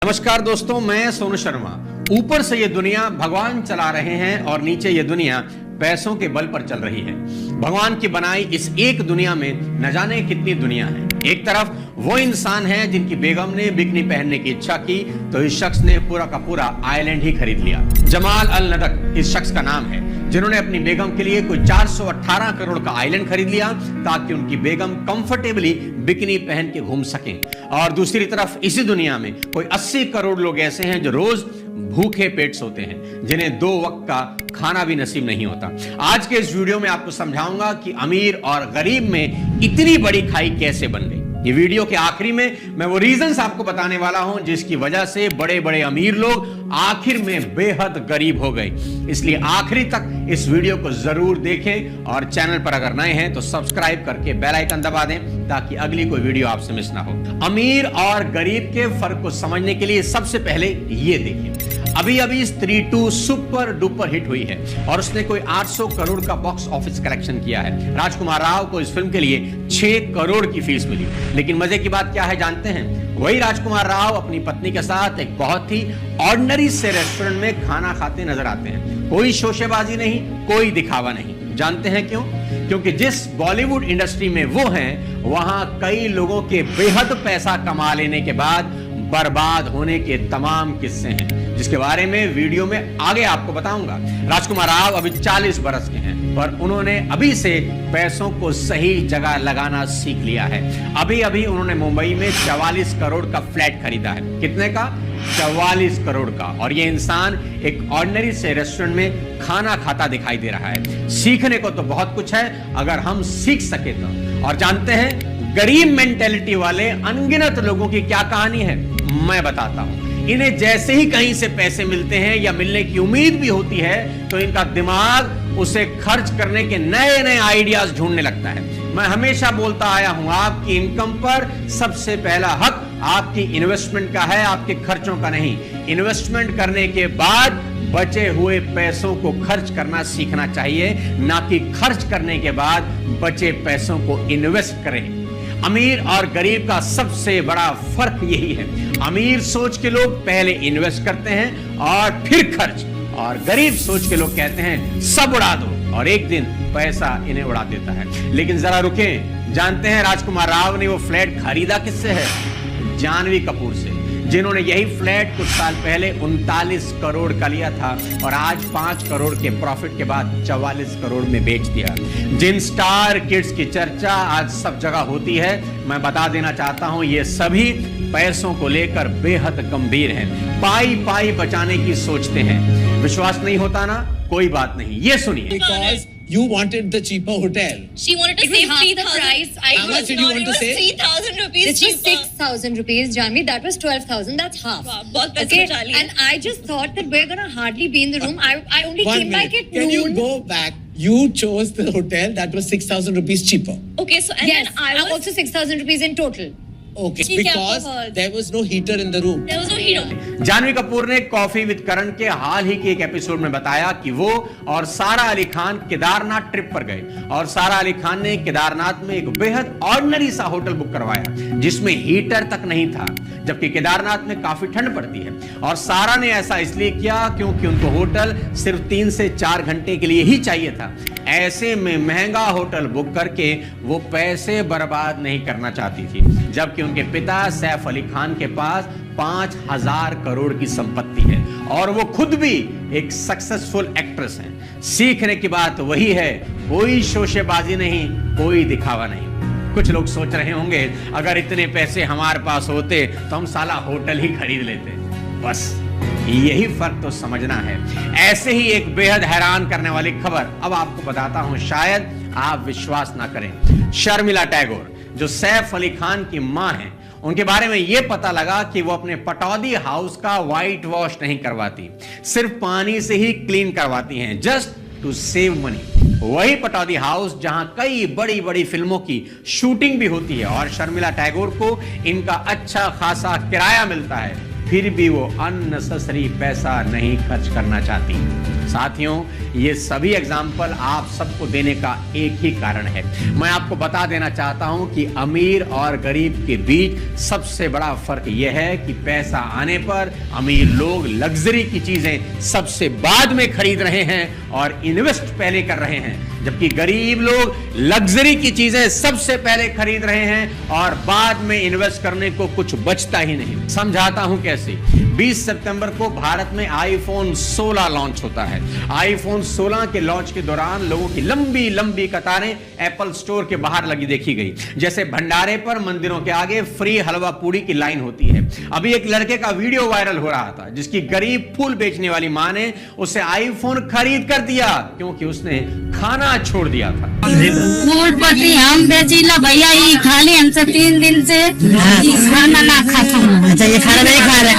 नमस्कार दोस्तों, मैं सोनू शर्मा। ऊपर से ये दुनिया भगवान चला रहे हैं और नीचे ये दुनिया पैसों के बल पर चल रही है। भगवान की बनाई इस एक दुनिया में न जाने कितनी दुनिया है। एक तरफ वो इंसान है जिनकी बेगम ने बिकनी पहनने की इच्छा की तो इस शख्स ने पूरा का पूरा आइलैंड ही खरीद लिया। जमाल अल नदक इस शख्स का नाम है, जिन्होंने अपनी बेगम के लिए कोई 418 करोड़ का आइलैंड खरीद लिया ताकि उनकी बेगम कंफर्टेबली बिकनी पहन के घूम सकें। और दूसरी तरफ इसी दुनिया में कोई 80 करोड़ लोग ऐसे हैं जो रोज भूखे पेट सोते हैं, जिन्हें 2 वक्त का खाना भी नसीब नहीं होता। आज के इस वीडियो में आपको समझाऊंगा कि अमीर और गरीब में इतनी बड़ी खाई कैसे बन गई। ये वीडियो के आखिरी में मैं वो रीजंस आपको बताने वाला हूं जिसकी वजह से बड़े बड़े अमीर लोग आखिर में बेहद गरीब हो गए। इसलिए आखिरी तक इस वीडियो को जरूर देखें और चैनल पर अगर नए हैं तो सब्सक्राइब करके बेल आइकन दबा दें ताकि अगली कोई वीडियो आपसे मिस ना हो। अमीर और गरीब के फर्क को समझने के लिए सबसे पहले ये देखिए। अभी अभी स्त्री 2 सुपर डुपर हिट हुई है और उसने कोई 800 करोड़ का बॉक्स ऑफिस कलेक्शन किया है। राजकुमार राव को इस फिल्म के लिए 6 करोड़ की फीस मिली। लेकिन मजे की बात क्या है जानते हैं? वही राजकुमार राव अपनी पत्नी के साथ एक बहुत ही ऑर्डिनरी से रेस्टोरेंट में खाना खाते नजर आते हैं। कोई शोशेबाजी नहीं, कोई दिखावा नहीं। जानते हैं क्यों? क्योंकि जिस बॉलीवुड इंडस्ट्री में वो हैं, वहां कई लोगों के बेहद पैसा कमा लेने के बाद बर्बाद होने के तमाम किस्से हैं, जिसके बारे में वीडियो में आगे आपको बताऊंगा। राजकुमार राव अभी 40 बरस के हैं पर उन्होंने अभी से पैसों को सही जगह लगाना सीख लिया है। अभी अभी उन्होंने मुंबई में 44 करोड़ का फ्लैट खरीदा है। कितने का? 44 करोड़ का। और ये इंसान एक ऑर्डिनरी से रेस्टोरेंट में खाना खाता दिखाई दे रहा है। सीखने को तो बहुत कुछ है अगर हम सीख सके तो। और जानते हैं गरीब मेंटेलिटी वाले अनगिनत लोगों की क्या कहानी है? मैं बताता हूं। इन्हें जैसे ही कहीं से पैसे मिलते हैं या मिलने की उम्मीद भी होती है तो इनका दिमाग उसे खर्च करने के नए नए आइडियाज ढूंढने लगता है। मैं हमेशा बोलता आया हूं, आपकी इनकम पर सबसे पहला हक आपकी इन्वेस्टमेंट का है, आपके खर्चों का नहीं। इन्वेस्टमेंट करने के बाद बचे हुए पैसों को खर्च करना सीखना चाहिए, ना कि खर्च करने के बाद बचे पैसों को इन्वेस्ट करें। अमीर और गरीब का सबसे बड़ा फर्क यही है। अमीर सोच के लोग पहले इन्वेस्ट करते हैं और फिर खर्च, और गरीब सोच के लोग कहते हैं सब उड़ा दो और एक दिन पैसा इन्हें उड़ा देता है। लेकिन जरा रुकें, जानते हैं राजकुमार राव ने वो फ्लैट खरीदा किससे है? जानवी कपूर से, जिन्होंने यही फ्लैट कुछ साल पहले 39 करोड़ का लिया था और आज 5 करोड़ के प्रॉफिट के बाद 44 करोड़ में बेच दिया। जिन स्टार किड्स की चर्चा आज सब जगह होती है, मैं बता देना चाहता हूं ये सभी पैसों को लेकर बेहद गंभीर हैं। पाई पाई बचाने की सोचते हैं। विश्वास नहीं होता ना? कोई बात नहीं, ये सुनिए। You wanted the cheaper hotel. She wanted to save half the price. How much did you want to save? 3,000 rupees This was cheaper. 6,000 rupees, Janvi. That was 12,000. That's half. Wow, बहुत पैसे बचा लिए। And I just thought that we're gonna hardly be in the room. I only One came minute. back at Can noon. you go back? You chose the hotel that was 6,000 rupees cheaper. Okay, so and Yes, then I was also 6,000 rupees in total. Okay, ठीक है, because बहुत। there was no heater in the room. there was no hero. Janhvi Kapoor ने coffee with करण के हाल ही के एक episode में बताया कि वो और सारा अली खान केदारनाथ ट्रिप पर गए और सारा अली खान ने केदारनाथ में एक बेहद ऑर्डिनरी सा होटल बुक करवाया जिसमें हीटर तक नहीं था, जबकि केदारनाथ में काफी ठंड पड़ती है। और सारा ने ऐसा इसलिए किया क्योंकि उनको होटल सिर्फ 3 से 4 घंटे के लिए ही चाहिए था। ऐसे में महंगा होटल बुक करके वो पैसे बर्बाद नहीं करना चाहती थी, जबकि उनके पिता सैफ अली खान के पास 5,000 करोड़ की संपत्ति है और वो खुद भी एक सक्सेसफुल एक्ट्रेस हैं। सीखने की बात वही है, कोई शोशेबाजी नहीं, कोई दिखावा नहीं। कुछ लोग सोच रहे होंगे अगर इतने पैसे हमारे पास होते तो हम साला होटल ही खरीद लेते। बस यही फर्क तो समझना है। ऐसे ही एक बेहद हैरान करने वाली खबर अब आपको बताता हूं, शायद आप विश्वास ना करें। शर्मिला टैगोर जो सैफ अली खान की मां हैं, उनके बारे में यह पता लगा कि वो अपने पटौदी हाउस का व्हाइट वॉश नहीं करवाती, सिर्फ पानी से ही क्लीन करवाती हैं, जस्ट टू सेव मनी। वही पटौदी हाउस जहां कई बड़ी बड़ी फिल्मों की शूटिंग भी होती है और शर्मिला टैगोर को इनका अच्छा खासा किराया मिलता है। फिर भी वो अननेसेसरी पैसा नहीं खर्च करना चाहती। साथियों, ये सभी एग्जाम्पल आप सबको देने का एक ही कारण है। मैं आपको बता देना चाहता हूं कि अमीर और गरीब के बीच सबसे बड़ा फर्क यह है कि पैसा आने पर अमीर लोग लग्जरी की चीजें सबसे बाद में खरीद रहे हैं और इन्वेस्ट पहले कर रहे हैं, जबकि गरीब लोग लग्जरी की चीजें सबसे पहले खरीद रहे हैं और बाद में इन्वेस्ट करने को कुछ बचता ही नहीं। समझाता हूं कैसे। 20 सितंबर को भारत में आईफोन 16 लॉन्च होता है। आईफोन 16 के लॉन्च के दौरान लोगों की लंबी लंबी कतारें एप्पल स्टोर के बाहर लगी देखी गई, जैसे भंडारे पर मंदिरों के आगे फ्री हलवा पूड़ी की लाइन होती है। अभी एक लड़के का वीडियो वायरल हो रहा था जिसकी गरीब फूल बेचने वाली मां ने उसे आईफोन खरीद कर दिया क्योंकि उसने खाना छोड़ दिया था। फूल पट्टी हम बेचीला भैया, ये खाली हमसे 3 दिन से खाना ना खाता हूँ। अच्छा, ये खाना नहीं खा रहे,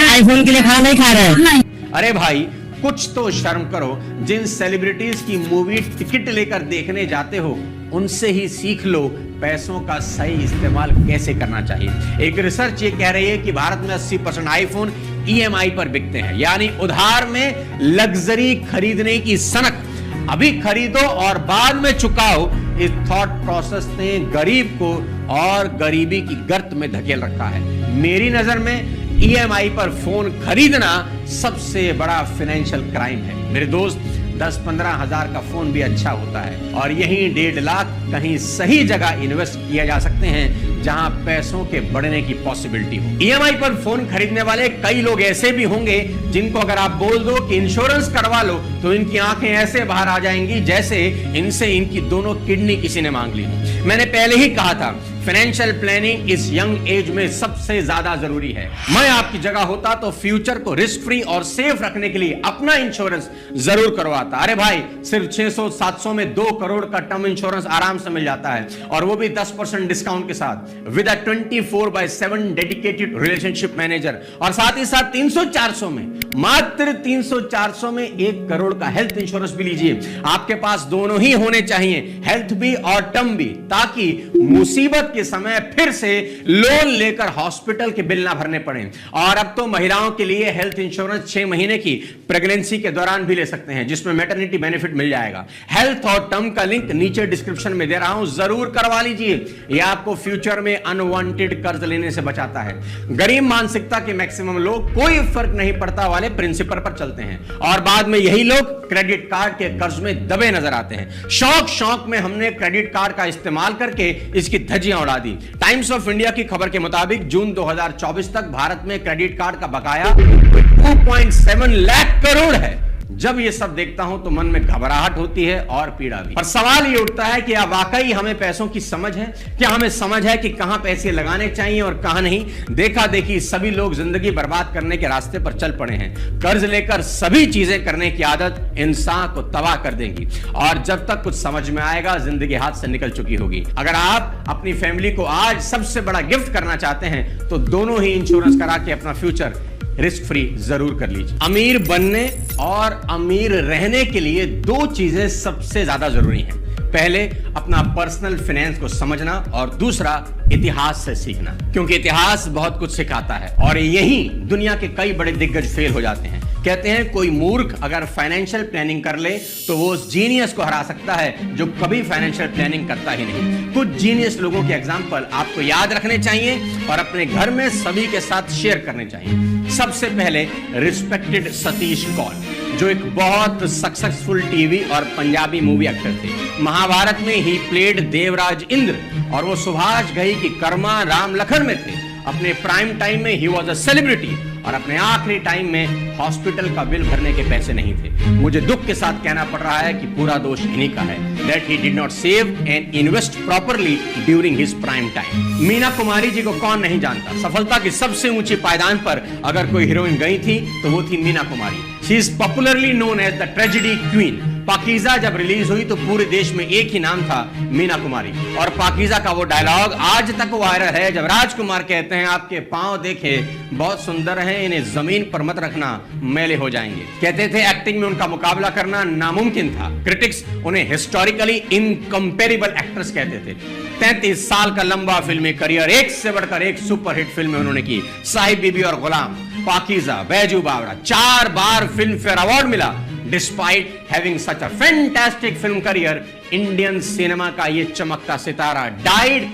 आईफोन के लिए खाना नहीं खा रहे? नहीं। अरे भाई, कुछ तो शर्म करो। जिन सेलिब्रिटीज की मूवी टिकट लेकर देखने जाते हो उनसे ही सीख लो पैसों का सही इस्तेमाल कैसे करना चाहिए। एक रिसर्च ये कह रही है कि भारत में 80% आईफोन ईएमआई पर बिकते हैं, यानी उधार में लग्जरी खरीदने की सनक। अभी खरीदो और बाद में चुकाओ, इस थॉट प्रोसेस ने गरीब को और गरीबी की गर्त में धकेल रखा है। मेरी नजर में ईएमआई पर फोन खरीदना सबसे बड़ा फाइनेंशियल क्राइम है। मेरे दोस्त, 10-15 हजार का फोन भी अच्छा होता है और यही 1.5 लाख कहीं सही जगह इन्वेस्ट किया जा सकते हैं जहां पैसों के बढ़ने की पॉसिबिलिटी हो। ईएमआई पर फोन खरीदने वाले कई लोग ऐसे भी होंगे जिनको अगर आप बोल दो कि इंश्योरेंस करवा लो तो इनकी आंखें ऐसे बाहर आ जाएंगी जैसे इनसे इनकी दोनों किडनी किसी ने मांग ली हो। मैंने पहले ही कहा था, फाइनेंशियल प्लानिंग इस यंग एज में सबसे ज्यादा जरूरी है। मैं आपकी जगह होता तो फ्यूचर को रिस्क फ्री और सेफ रखने के लिए अपना इंश्योरेंस जरूर करवाता। अरे भाई, सिर्फ 600-700 में 2 करोड़ का टर्म इंश्योरेंस आराम से मिल जाता है और वो भी 10% डिस्काउंट के साथ, with a 24/7 dedicated relationship manager. और साथ ही साथ 300-400 में, मात्र 300-400 में 1 करोड़ का हेल्थ इंश्योरेंस भी लीजिए। आपके पास दोनों ही होने चाहिए, हेल्थ भी और टर्म भी, ताकि मुसीबत के समय फिर से लोन लेकर हॉस्पिटल के बिल ना भरने पड़े। और अब तो महिलाओं के लिए हेल्थ इंश्योरेंस 6 महीने की प्रेगनेंसी के दौरान भी ले सकते हैं, जिसमें मैटरनिटी बेनिफिट मिल जाएगा। हेल्थ और टर्म का लिंक नीचे डिस्क्रिप्शन में दे रहा हूं, जरूर करवा लीजिए। यह आपको फ्यूचर में अनवांटेड कर्ज लेने से बचाता है। गरीब मानसिकता के मैक्सिमम लोग कोई फर्क नहीं पड़ता वाले प्रिंसिपल पर चलते हैं और बाद में यही लोग क्रेडिट कार्ड के कर्ज में दबे नजर आते हैं। शौक में हमने क्रेडिट कार्ड का इस्तेमाल करके इसकी धज्जियां उड़ा दी। टाइम्स ऑफ इंडिया की खबर के मुताबिक जून 2024 तक भारत में क्रेडिट कार्ड का बकाया 2.7 लाख करोड़ है। जब ये सब देखता हूं तो मन में घबराहट होती है और पीड़ा भी। और सवाल ये उठता है कि क्या वाकई हमें पैसों की समझ है? क्या हमें समझ है कि कहां पैसे लगाने चाहिए और कहां नहीं? देखा देखी सभी लोग जिंदगी बर्बाद करने के रास्ते पर चल पड़े हैं। कर्ज लेकर सभी चीजें करने की आदत इंसान को तबाह कर देगी और जब तक कुछ समझ में आएगा जिंदगी हाथ से निकल चुकी होगी। अगर आप अपनी फैमिली को आज सबसे बड़ा गिफ्ट करना चाहते हैं तो दोनों ही इंश्योरेंस करा के अपना फ्यूचर रिस्क फ्री जरूर कर लीजिए। अमीर बनने और अमीर रहने के लिए 2 चीजें सबसे ज्यादा जरूरी हैं। पहले, अपना पर्सनल फाइनेंस को समझना और दूसरा, इतिहास से सीखना, क्योंकि इतिहास बहुत कुछ सिखाता है और यही दुनिया के कई बड़े दिग्गज फेल हो जाते हैं। कहते हैं कोई मूर्ख अगर फाइनेंशियल प्लानिंग कर ले तो वो उस जीनियस को हरा सकता है जो कभी फाइनेंशियल प्लानिंग करता ही नहीं। कुछ जीनियस लोगों के एग्जांपल आपको याद रखने चाहिए और अपने घर में सभी के साथ शेयर करने चाहिए। सबसे पहले, रिस्पेक्टेड सतीश कौल, जो एक बहुत सक्सेसफुल टीवी और पंजाबी मूवी एक्टर थे। महाभारत में ही प्लेड देवराज इंद्र और वो सुभाष घई की कर्मा राम लखन में थे। अपने प्राइम टाइम में ही वॉज अ सेलिब्रिटी और अपने आखिरी टाइम में हॉस्पिटल का बिल भरने के पैसे नहीं थे। मुझे दुख के साथ कहना पड़ रहा है कि पूरा दोष इन्हीं का है, that he did not save and invest properly during his prime time. Meena Kumari ji को कौन नहीं जानता। सफलता की सबसे ऊंची पायदान पर अगर कोई हीरोइन गई थी तो वो थी Meena Kumari. She is popularly known as the tragedy queen. Pakeezah जब रिलीज हुई तो पूरे देश में एक ही नाम था, मीना कुमारी। और पाकीज़ा का वो डायलॉग आज तक वायरल है जब राजकुमार कहते हैं, आपके पांव देखे बहुत सुंदर हैं, इन्हें जमीन पर मत रखना, मैले हो जाएंगे। कहते थे एक्टिंग में उनका मुकाबला करना नामुमकिन था। क्रिटिक्स उन्हें हिस्टोरिकली इनकंपेरेबल एक्ट्रेस कहते थे। 33 साल का लंबा फिल्मी करियर, एक से बढ़कर एक सुपरहिट फिल्में उन्होंने की। साहिब बीबी और गुलाम, पाकीज़ा, बैजू बावड़ा, 4 बार फिल्म फेयर अवार्ड मिला। Despite having such a fantastic film career, Indian cinema का ये चमकता सितारा died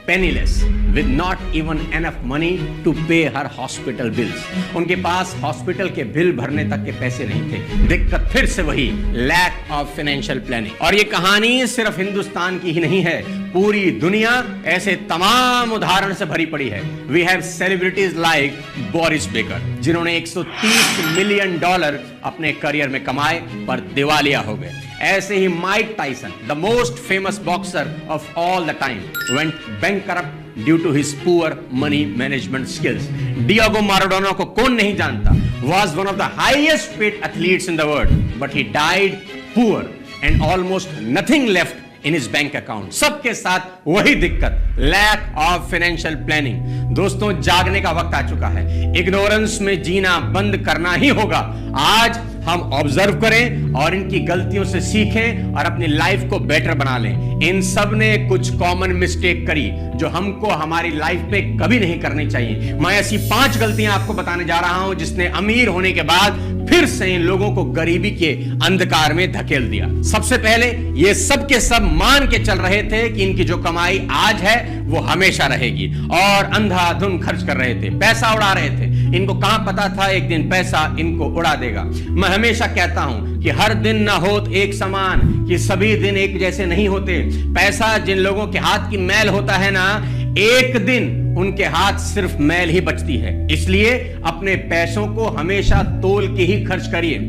penniless with not even enough money to pay her hospital bills. उनके पास हॉस्पिटल के बिल भरने तक के पैसे नहीं थे। दिक्कत फिर से वही, lack of financial planning। और ये कहानी सिर्फ हिंदुस्तान की ही नहीं है, पूरी दुनिया ऐसे तमाम उदाहरण से भरी पड़ी है। We have celebrities like Boris Becker, जिन्होंने $130 मिलियन अपने करियर में कमाए पर दिवालिया हो गए। ऐसे ही Mike Tyson, the most famous boxer of all the time, went bankrupt due to his poor money management skills. Diego Maradona को कौन नहीं जानता, was one of the highest paid athletes in the world, but he died poor and almost nothing left in his bank account। सबके साथ वही दिक्कत, lack of financial planning। दोस्तों, जागने का वक्त आ चुका है। इग्नोरेंस में जीना बंद करना ही होगा। आज हम ऑब्जर्व करें और इनकी गलतियों से सीखें और अपनी लाइफ को बेटर बना लें। इन सब ने कुछ कॉमन मिस्टेक करी जो हमको हमारी लाइफ पे कभी नहीं करनी चाहिए। मैं ऐसी 5 गलतियां आपको बताने जा रहा हूं जिसने अमीर होने के बाद फिर से इन लोगों को गरीबी के अंधकार में धकेल दिया। सबसे पहले ये सब के सब मान के चल रहे थे कि इनकी जो कमाई आज है वो हमेशा रहेगी और अंधाधुन खर्च कर रहे थे, पैसा उड़ा रहे थे। इनको कहां पता था एक दिन पैसा इनको उड़ा देगा। मैं हमेशा कहता हूं कि हर दिन ना होत एक समान, कि सभी दिन एक जैसे नहीं होते। पैसा जिन लोगों के हाथ की मैल होता है ना, एक दिन उनके हाथ सिर्फ मैल ही बचती है। इसलिए अपने पैसों को हमेशा तोल के ही खर्च करिए।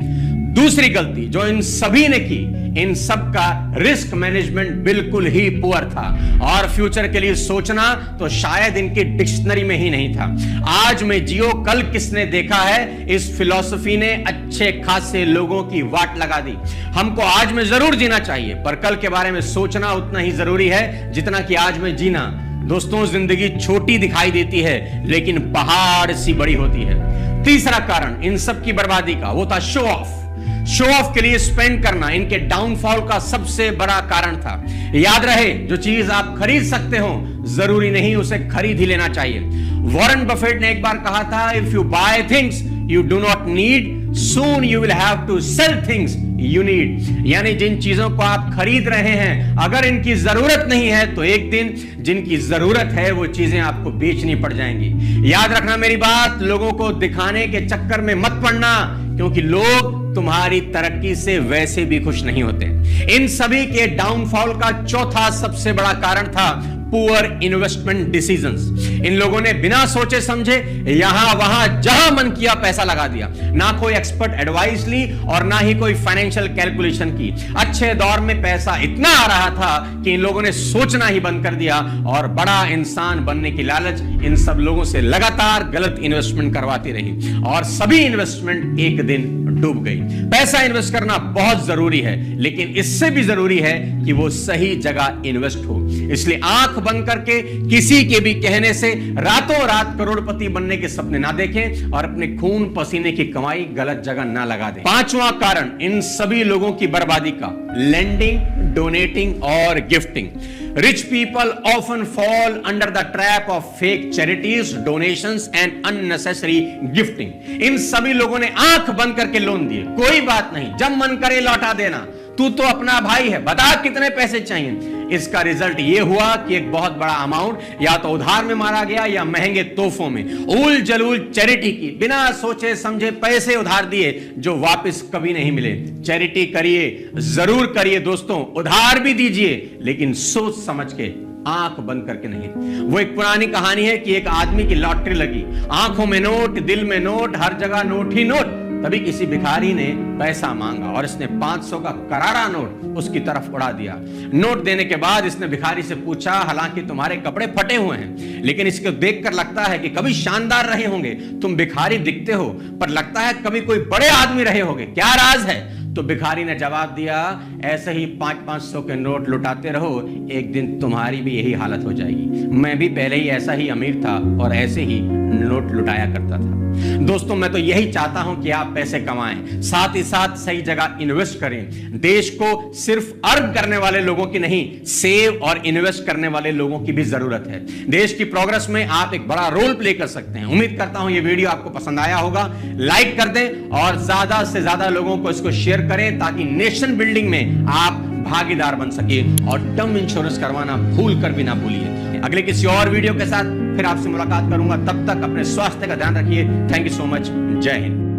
दूसरी गलती जो इन सभी ने की, इन सब का रिस्क मैनेजमेंट बिल्कुल ही पुअर था और फ्यूचर के लिए सोचना तो शायद इनकी डिक्शनरी में ही नहीं था। आज में जियो कल किसने देखा है, इस फिलॉसफी ने अच्छे खासे लोगों की वाट लगा दी। हमको आज में जरूर जीना चाहिए, पर कल के बारे में सोचना उतना ही जरूरी है जितना कि आज में जीना। दोस्तों, जिंदगी छोटी दिखाई देती है लेकिन पहाड़ सी बड़ी होती है। तीसरा कारण इन सब की बर्बादी का वो था शो ऑफ। शो ऑफ के लिए स्पेंड करना इनके डाउनफॉल का सबसे बड़ा कारण था। याद रहे, जो चीज आप खरीद सकते हो जरूरी नहीं उसे खरीद ही लेना चाहिए। वॉरेन बफेट ने एक बार कहा था, if you buy things you do not need, soon you will have to sell things you need। यानी जिन चीजों को आप खरीद रहे हैं अगर इनकी जरूरत नहीं है तो एक दिन जिनकी जरूरत है वो चीजें आपको बेचनी पड़ जाएंगी। याद रखना मेरी बात, लोगों को दिखाने के चक्कर में मत पड़ना, क्योंकि लोग तुम्हारी तरक्की से वैसे भी खुश नहीं होते। इन सभी के डाउनफॉल का चौथा सबसे बड़ा कारण था पुअर इन्वेस्टमेंट डिसीजंस। इन लोगों ने बिना सोचे समझे यहां वहां जहां मन किया पैसा लगा दिया। ना कोई एक्सपर्ट एडवाइस ली और ना ही कोई फाइनेंशियल कैलकुलेशन की। अच्छे दौर में पैसा इतना आ रहा था कि इन लोगों ने सोचना ही बंद कर दिया और बड़ा इंसान बनने की लालच इन सब लोगों से लगातार गलत इन्वेस्टमेंट करवाती रही और सभी इन्वेस्टमेंट एक दिन डूब गई। पैसा इन्वेस्ट करना बहुत जरूरी है, लेकिन इससे भी जरूरी है कि वो सही जगह इन्वेस्ट हो। इसलिए आंख बंद करके किसी के भी कहने से रातों रात करोड़पति बनने के सपने ना देखें और अपने खून पसीने की कमाई गलत जगह ना लगा दें। पांचवा कारण इन सभी लोगों की बर्बादी का, लेंडिंग, डोनेटिंग और gifting. Rich people often fall under the trap of fake charities, donations and unnecessary gifting। इन सभी लोगों ने आंख बंद करके लोन दिए। कोई बात नहीं, जब मन करे लौटा देना, तू तो अपना भाई है, बता कितने पैसे चाहिए। इसका रिजल्ट यह हुआ कि एक बहुत बड़ा अमाउंट या तो उधार में मारा गया या महंगे तोहफों में। उल जलूल चैरिटी की, बिना सोचे समझे पैसे उधार दिए जो वापस कभी नहीं मिले। चैरिटी करिए, जरूर करिए दोस्तों, उधार भी दीजिए, लेकिन सोच समझ के, आंख बंद करके नहीं। वो एक पुरानी कहानी है कि एक आदमी की लॉटरी लगी, आंखों में नोट, दिल में नोट, हर जगह नोट ही नोट। तभी किसी भिखारी ने पैसा मांगा और इसने 500 का करारा नोट उसकी तरफ उड़ा दिया। नोट देने के बाद इसने भिखारी से पूछा, हालांकि तुम्हारे कपड़े फटे हुए हैं, लेकिन इसको देखकर लगता है कि कभी शानदार रहे होंगे। तुम भिखारी दिखते हो, पर लगता है कभी कोई बड़े आदमी रहे होंगे, क्या राज है? तो भिखारी ने जवाब दिया, ऐसे ही 500-500 के नोट लुटाते रहो, एक दिन तुम्हारी भी यही हालत हो जाएगी। मैं भी पहले ही ऐसा ही अमीर था और ऐसे ही नोट लुटाया करता था। दोस्तों, मैं तो यही चाहता हूं कि आप पैसे कमाएं, साथ ही साथ सही जगह इन्वेस्ट करें। देश को सिर्फ अर्न करने वाले लोगों की नहीं, सेव और इन्वेस्ट करने वाले लोगों की भी जरूरत है। देश की प्रोग्रेस में आप एक बड़ा रोल प्ले कर सकते हैं। उम्मीद करता हूं ये वीडियो आपको पसंद आया होगा। लाइक कर दें और ज्यादा से ज्यादा लोगों को इसको शेयर करें ताकि नेशन बिल्डिंग में आप भागीदार बन सके। और टर्म इंश्योरेंस करवाना भूल कर भी ना भूलिए। अगले किसी और वीडियो के साथ फिर आपसे मुलाकात करूंगा। तब तक अपने स्वास्थ्य का ध्यान रखिए। Thank you so much. जय हिंद।